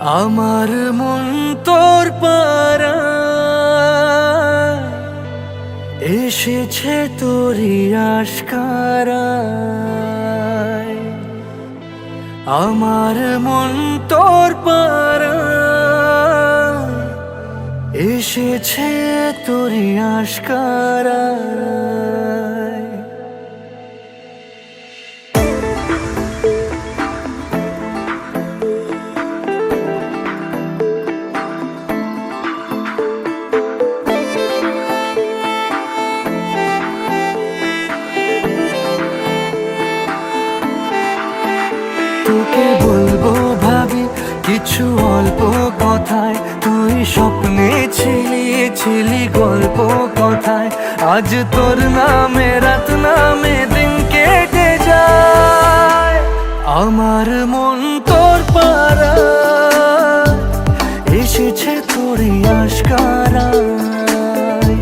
আমার মন তোর পাড়ায় এসেছে তোরই আশকারায়। আমার মন তোর পাড়ায় এসেছে তোরই আশকারায়। তোকে বলবো ভাবি কিছু অল্প কথায়, তুই স্বপ্নে ছিলি গল্প কথায়। আজ তোর নামে রাত নামে দিন কেটে যায়। আমার মন তোর পাড়ায় এসেছে তোরই আশকারায়।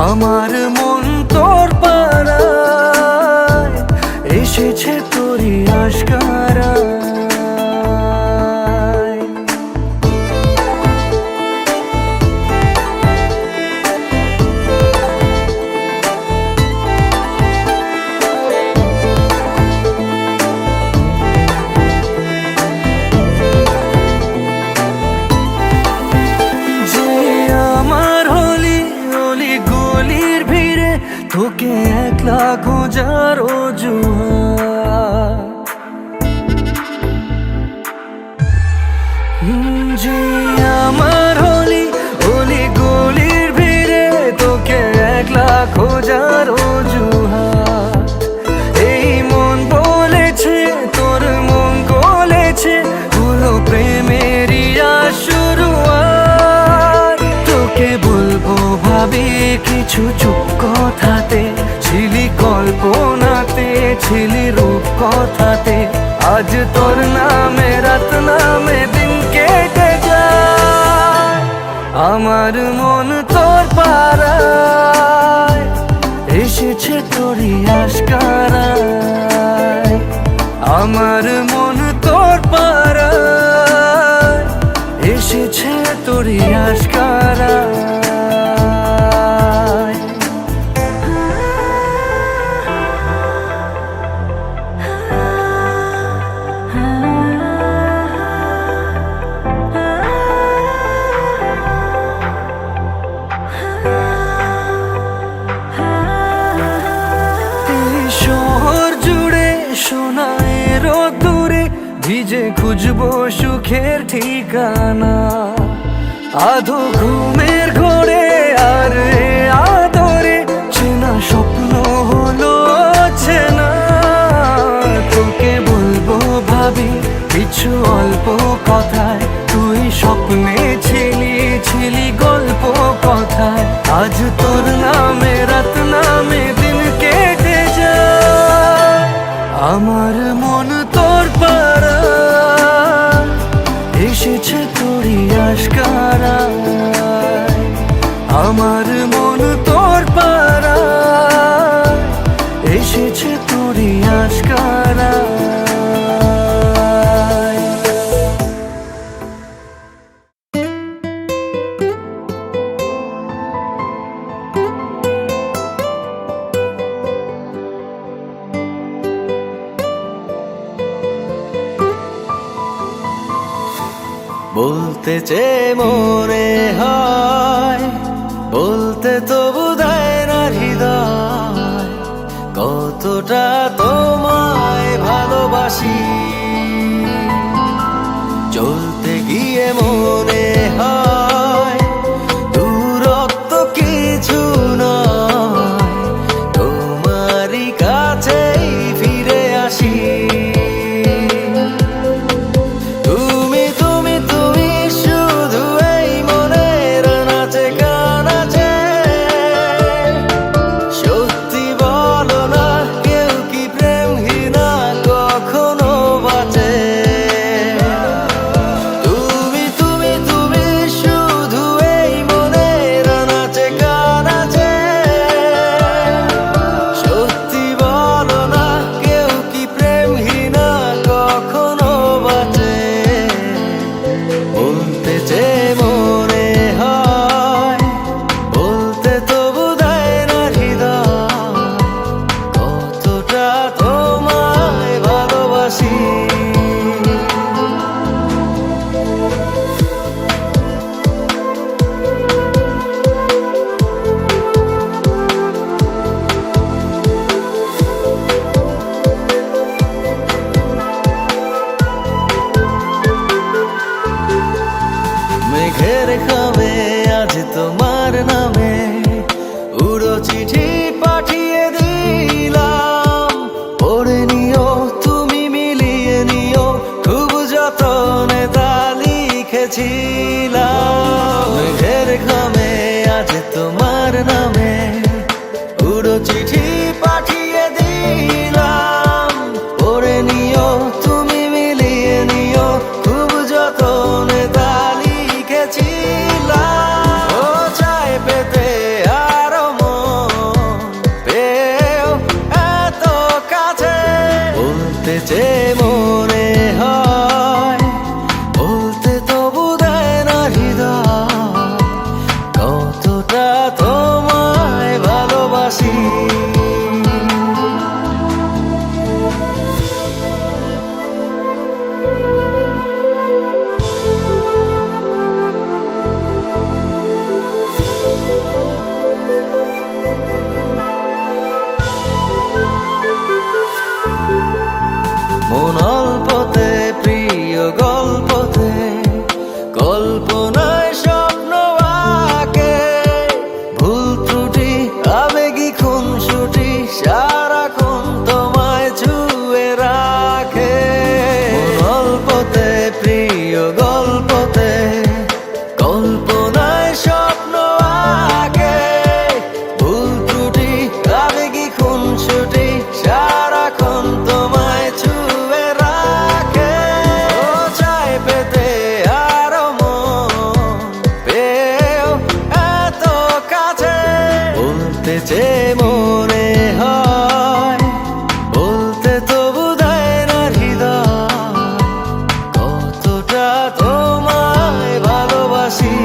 আমার মন তোর পাড়ায় এসেছে তোরই আশকারায়। যে আমার হলি অলি গলির ভিড়ে তোকে একলা খোঁজার অজুহাত। যে আমার হলি অলি গলির ভিড়ে তোকে একলা খোঁজার অজুহাত। এই মন বলেছে তোর মন গলেছে, হলো প্রেমেরই শুরুয়াত। তোকে বলবো ভাবি কিছু চুপ কথাতে, ছিলি কল্পনাতে ছিলি রূপ কথাতে। আজ তোর নামে রাত নামে দিন কেটে যায়। আমার মন তোর পাড়ায় এসেছে তোরই আশকারায়। আমার মন তোর পাড়ায় এসেছে তোরই আশকারায়। শহর জুড়ে সোনার দূরে ভিজে খুঁজবো সুখের ঠিকানা। আধো ঘুমের ঘোরে আর আদরে চেনা স্বপ্ন হলো চেনা। তোকে বলবো ভাবি কিছু অল্প কথায়, তুই স্বপ্নে ছিলি গল্প কথায়। আজ তোর নামে রাত নামে দিন কেটে যায়। আমার মন তোর পাড়ায় এসেছে তোরই আশকারায়। আমার মন তোর পাড়ায় এসেছে তোরই আশকারায়। বলতে চেয়ে মনে হয়, বলতে তবু দেয় না হৃদয়, কতটা তোমায় ভালোবাসি। চলতে গিয়ে মনে হয় দূরত্ব কিছু নয়, তোমারই কাছেই ফিরে আসি। সত্যি বলো না কেউ কি প্রেম লিখেছিলাম মেঘের ঘামে আজ তোমার নামে উড়ো চিঠি পাঠিয়ে দিলাম পড়ে নিও তুমি মিলিয়ে নিও খুব যতনে তা লিখেছিলাম ও চায় পেতে আরো মন পেও এত কাছে বলতে যে মনে হয় বলতে তবু দেয় না হৃদয় কতটা তোমায় ভালোবাসি মন অল্পতে প্রিয় গল্পতে কল্পনায় স্বপ্ন আঁকে ভুল ত্রুটি আবেগী খুনসুটি সারাক্ষণ তোমায় ছুঁয়ে রাখে মন অল্পতে প্রিয় গল্পতে কল্পনায় স্বপ্ন আঁকে ভুল ত্রুটি আবেগী খুনসুটি সারাক্ষণ তোমায় ছুঁয়ে রাখে ও চায় পেতে আরো মন পেও এত কাছে বলতে যে মনে হয় বলতে তবু দেয় না হৃদয় কতটা তোমায় ভালোবাসি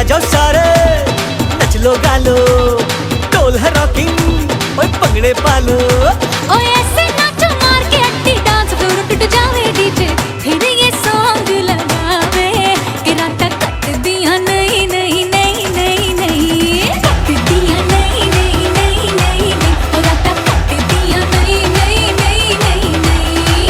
जाओ सारे नच लो गालो ढोल है रॉकिंग ओए पंगड़े पालो ओए ऐसे नाचो मार के अट्टी डांस फ्लोर टूट जावे डीजे फिर ये सॉन्ग लगावे कि रात कट दिया नहीं नहीं नहीं नहीं नहीं कट दिया नहीं नहीं नहीं नहीं नहीं रात कट दिया नहीं नहीं नहीं नहीं नहीं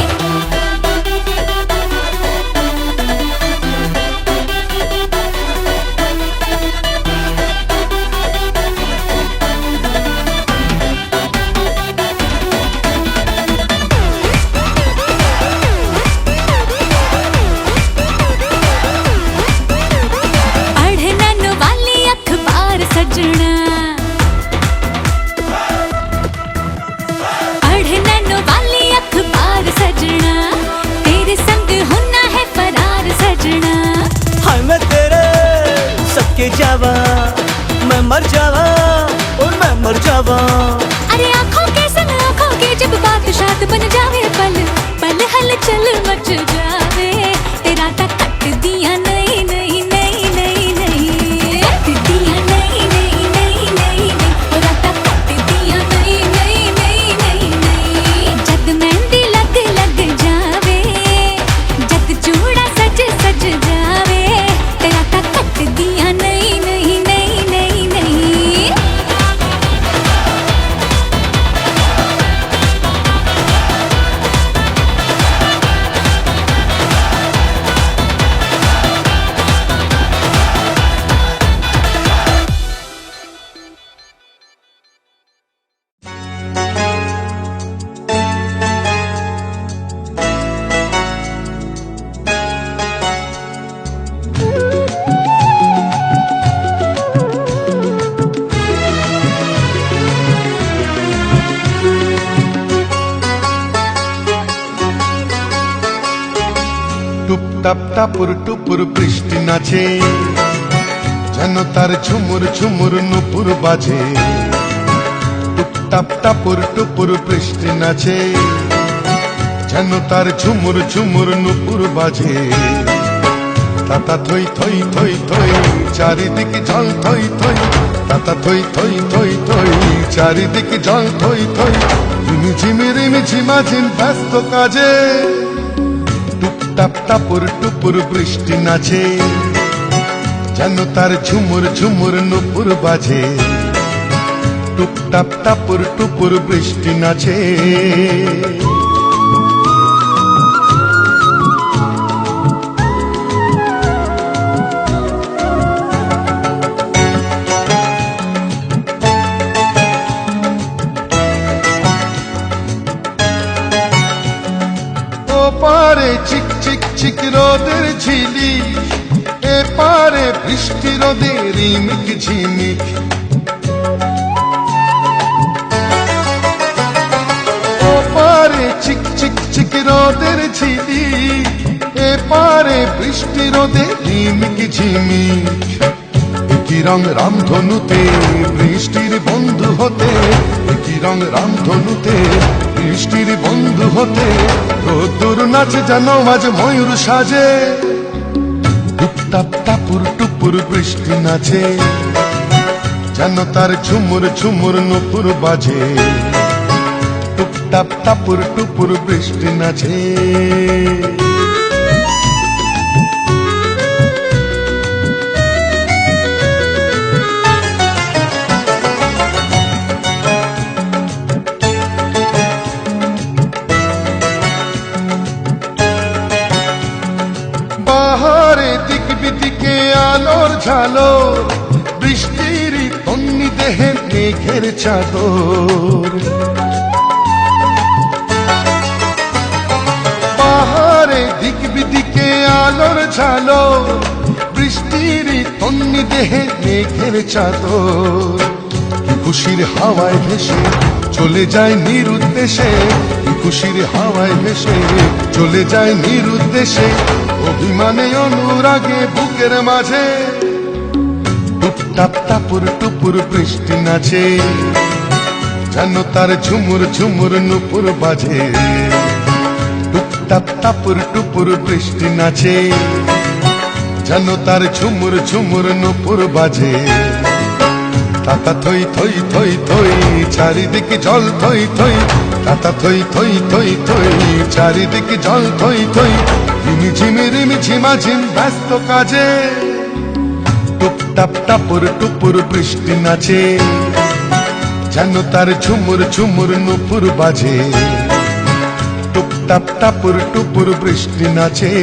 টুপটাপ টাপুর টুপুর বৃষ্টি নাচে, যেন তার ঝুমুর ঝুমুর নুপুর বাজে। টুপটাপ টাপুর টুপুর বৃষ্টি নাচে, যেন তার ঝুমুর ঝুমুর নুপুর বাজে। তাতা থই থই থই থই চারিদিকে জল থই থই, তাতা থই থই থই থই চারিদিকে জল থই থই। রিমি ঝিমি রিমি ঝিমাঝিম ব্যস্ত কাজে, টুপটাপ টাপুর টুপুর বৃষ্টি নাচে, যেন তার ঝুমুর ঝুমুর নুপুর বাজে। টুপটাপ টাপুর টুপুর বৃষ্টি নাচে। পারে চিক চিক চিক রোদের ঝিলি, এ পারে বৃষ্টি রোদের রিমিক ঝিমিক। ও পারে চিক চিক চিক রোদের ঝিলি, এ পারে বৃষ্টি রোদের রিমিক ঝিমিক। কি রং রামধনুতে বৃষ্টির বন্ধু হতে, কি রং রামধনুতে বৃষ্টির বন্ধু হতে। রোদ্দুর নাচে যেন আজ ময়ূর সাজে, টুপটাপ টাপুর টুপুর বৃষ্টি নাচে, যেন তার ঝুমুর ঝুমুর নুপুর বাজে। টুপটাপ টাপুর টুপুর বৃষ্টি নাচে। বাহারে দিক বিদিকে আলোর ঝালো, বৃষ্টির তন্নি দেহে মেঘের চাদর। বাহারে দিক বিদিকে আলোর ঝালো, বৃষ্টির তন্নি দেহে মেঘের চাদর। খুশির হাওয়ায় ভেসে চলে যায় নিরুদ্দেশে, খুশির হাওয়ায় ভেসে চলে যায় নিরুদ্দেশে। অভিমানে অনুরাগে বুকের মাঝে, টুপটাপ টাপুর টুপুর বৃষ্টি নাচে, যেন তার ঝুমুর ঝুমুর নুপুর বাজে। টুপটাপ টাপুর টুপুর বৃষ্টি নাচে, যেন তার ঝুমুর ঝুমুর নুপুর বাজে। তাতা থই থই থই থই চারিদিকে জল থই থই, তাতা থই থই থই থই চারিদিকে জল থই থই। রিমি ঝিমি রিমি ঝিমাঝিম ব্যস্ত কাজে, টুপটাপ টাপুর টুপুর বৃষ্টি নাচে, যেন তার ঝুমুর ঝুমুর নুপুর বাজে। টুপটাপ টাপুর টুপুর বৃষ্টি নাচে।